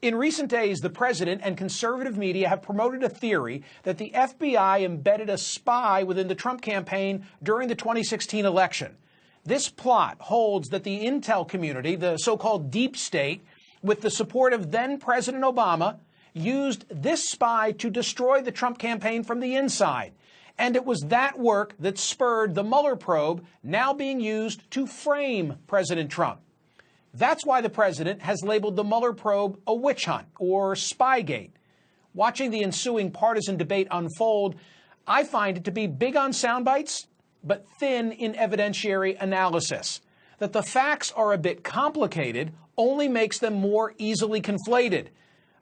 In recent days, the president and conservative media have promoted a theory that the FBI embedded a spy within the Trump campaign during the 2016 election. This plot holds that the intel community, the so-called deep state, with the support of then-President Obama, used this spy to destroy the Trump campaign from the inside. And it was that work that spurred the Mueller probe now being used to frame President Trump. That's why the president has labeled the Mueller probe a witch hunt or Spygate. Watching the ensuing partisan debate unfold, I find it to be big on sound bites, but thin in evidentiary analysis. That the facts are a bit complicated only makes them more easily conflated.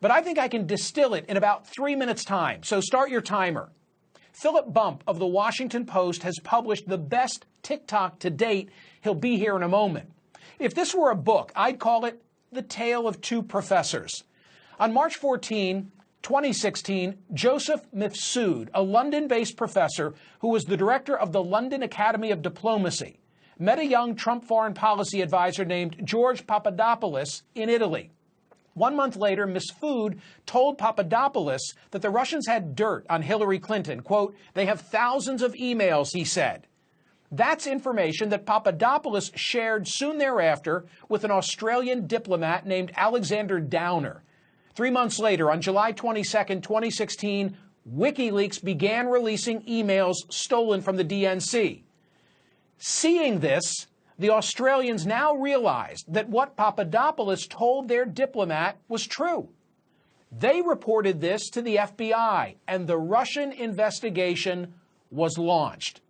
But I think I can distill it in about 3 minutes' time, so start your timer. Philip Bump of The Washington Post has published the best TikTok to date. He'll be here in a moment. If this were a book, I'd call it The Tale of Two Professors. On March 14, 2016, Joseph Mifsud, a London-based professor who was the director of the London Academy of Diplomacy, met a young Trump foreign policy advisor named George Papadopoulos in Italy. 1 month later, Mifsud told Papadopoulos that the Russians had dirt on Hillary Clinton. Quote, "They have thousands of emails," he said. That's information that Papadopoulos shared soon thereafter with an Australian diplomat named Alexander Downer. 3 months later, on July 22, 2016, WikiLeaks began releasing emails stolen from the DNC. Seeing this, the Australians now realized that what Papadopoulos told their diplomat was true. They reported this to the FBI, and the Russian investigation was launched.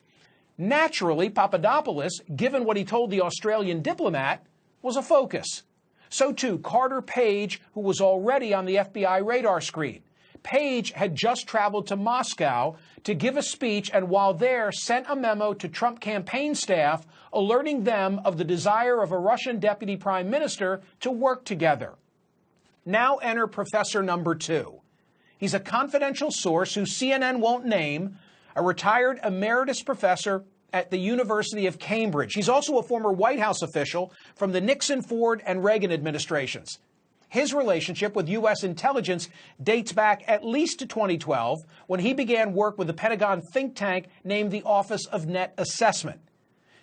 Naturally, Papadopoulos, given what he told the Australian diplomat, was a focus. So too, Carter Page, who was already on the FBI radar screen. Page had just traveled to Moscow to give a speech, and while there, sent a memo to Trump campaign staff alerting them of the desire of a Russian deputy prime minister to work together. Now enter Professor number 2. He's a confidential source who CNN won't name, a retired emeritus professor at the University of Cambridge. He's also a former White House official from the Nixon, Ford, and Reagan administrations. His relationship with U.S. intelligence dates back at least to 2012, when he began work with the Pentagon think tank named the Office of Net Assessment.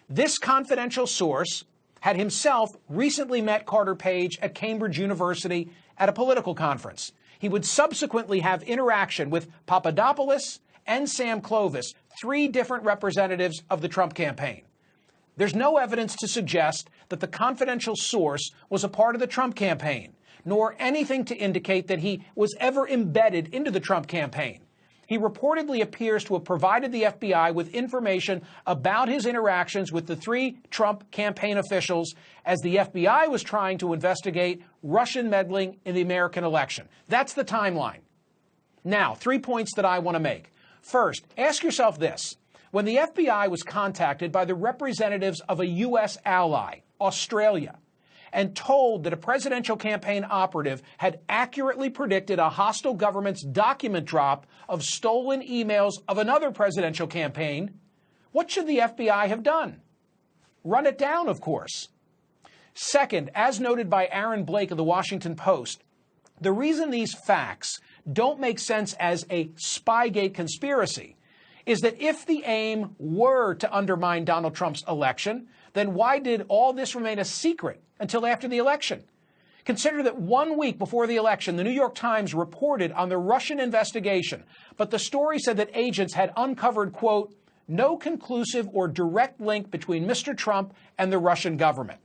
This confidential source had himself recently met Carter Page at Cambridge University at a political conference. He would subsequently have interaction with Papadopoulos and Sam Clovis, 3 different representatives of the Trump campaign. There's no evidence to suggest that the confidential source was a part of the Trump campaign, nor anything to indicate that he was ever embedded into the Trump campaign. He reportedly appears to have provided the FBI with information about his interactions with the 3 Trump campaign officials as the FBI was trying to investigate Russian meddling in the American election. That's the timeline. Now, 3 points that I want to make. First, ask yourself this. When the FBI was contacted by the representatives of a U.S. ally, Australia, and told that a presidential campaign operative had accurately predicted a hostile government's document drop of stolen emails of another presidential campaign, what should the FBI have done? Run it down, of course. Second, as noted by Aaron Blake of The Washington Post, the reason these facts don't make sense as a Spygate conspiracy is that if the aim were to undermine Donald Trump's election, then why did all this remain a secret until after the election? Consider that 1 week before the election, the New York Times reported on the Russian investigation, but the story said that agents had uncovered, quote, "no conclusive or direct link between Mr. Trump and the Russian government."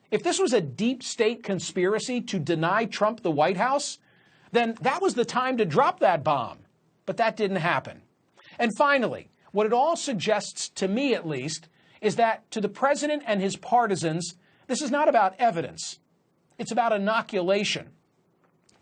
If this was a deep state conspiracy to deny Trump the White House, then that was the time to drop that bomb. But that didn't happen. And finally, what it all suggests, to me at least, is that to the president and his partisans, this is not about evidence. It's about inoculation.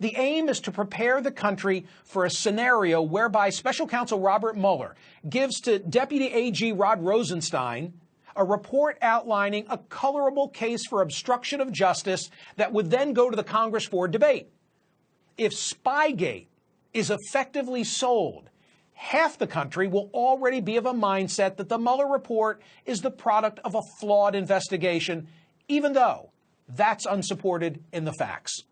The aim is to prepare the country for a scenario whereby Special Counsel Robert Mueller gives to Deputy AG Rod Rosenstein a report outlining a colorable case for obstruction of justice that would then go to the Congress for debate. If Spygate is effectively sold, half the country will already be of a mindset that the Mueller report is the product of a flawed investigation, even though that's unsupported in the facts.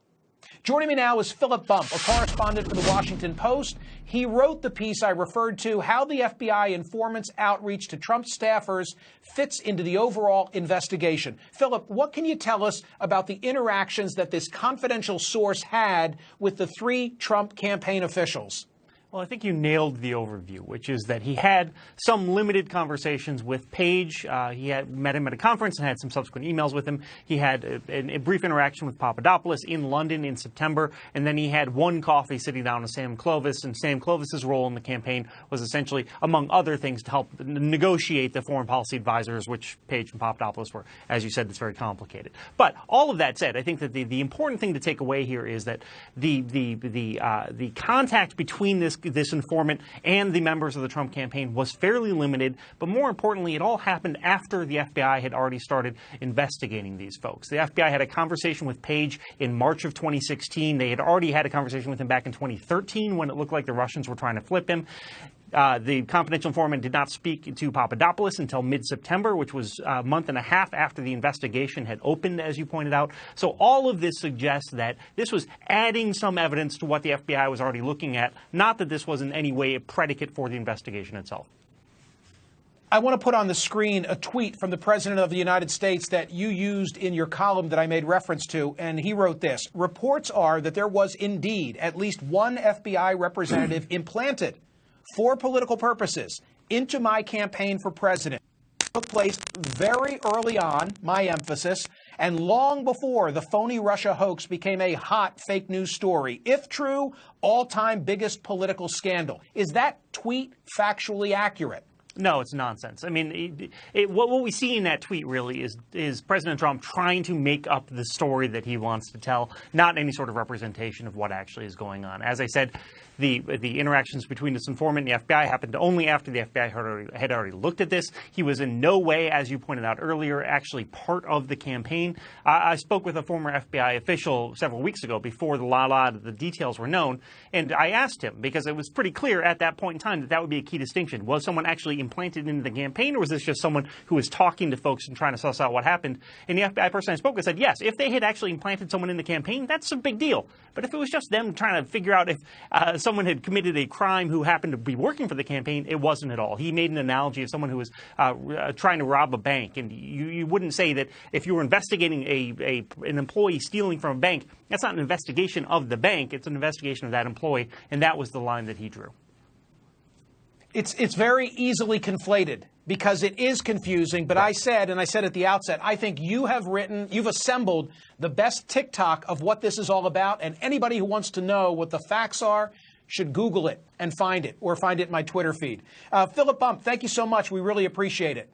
Joining me now is Philip Bump, a correspondent for the Washington Post. He wrote the piece I referred to, How the FBI Informant's Outreach to Trump Staffers Fits into the Overall Investigation. Philip, what can you tell us about the interactions that this confidential source had with the 3 Trump campaign officials? Well, I think you nailed the overview, which is that he had some limited conversations with Page. He had met him at a conference and had some subsequent emails with him. He had a brief interaction with Papadopoulos in London in September, and then he had one coffee sitting down with Sam Clovis, and Sam Clovis's role in the campaign was essentially, among other things, to help negotiate the foreign policy advisors, which Page and Papadopoulos were. As you said, it's very complicated. But all of that said, I think that the important thing to take away here is that the contact between this informant and the members of the Trump campaign was fairly limited, but more importantly, it all happened after the FBI had already started investigating these folks. The FBI had a conversation with Page in March of 2016. They had already had a conversation with him back in 2013 when it looked like the Russians were trying to flip him. The confidential informant did not speak to Papadopoulos until mid-September, which was a month and a half after the investigation had opened, as you pointed out. So all of this suggests that this was adding some evidence to what the FBI was already looking at, not that this was in any way a predicate for the investigation itself. I want to put on the screen a tweet from the President of the United States that you used in your column that I made reference to, and he wrote this. Reports are that there was indeed at least one FBI representative implanted for political purposes into my campaign for president. It took place very early on, my emphasis, and long before the phony Russia hoax became a hot fake news story. If true, all-time biggest political scandal. Is that tweet factually accurate? No, it's nonsense. I mean, what we see in that tweet really is President Trump trying to make up the story that he wants to tell, not any sort of representation of what actually is going on. As I said, the interactions between this informant and the FBI happened only after the FBI had already looked at this. He was in no way, as you pointed out earlier, actually part of the campaign. I spoke with a former FBI official several weeks ago before the details were known, and I asked him, because it was pretty clear at that point in time that would be a key distinction. Was someone actually implanted into the campaign, or was this just someone who was talking to folks and trying to suss out what happened? And the FBI person I spoke with said, yes, if they had actually implanted someone in the campaign, that's a big deal. But if it was just them trying to figure out if someone had committed a crime who happened to be working for the campaign, it wasn't at all. He made an analogy of someone who was trying to rob a bank. And you wouldn't say that if you were investigating an employee stealing from a bank, that's not an investigation of the bank. It's an investigation of that employee. And that was the line that he drew. It's very easily conflated because it is confusing. But I said, and I said at the outset, I think you've assembled the best TikTok of what this is all about. And anybody who wants to know what the facts are should Google it and find it, or find it in my Twitter feed. Philip Bump, thank you so much. We really appreciate it.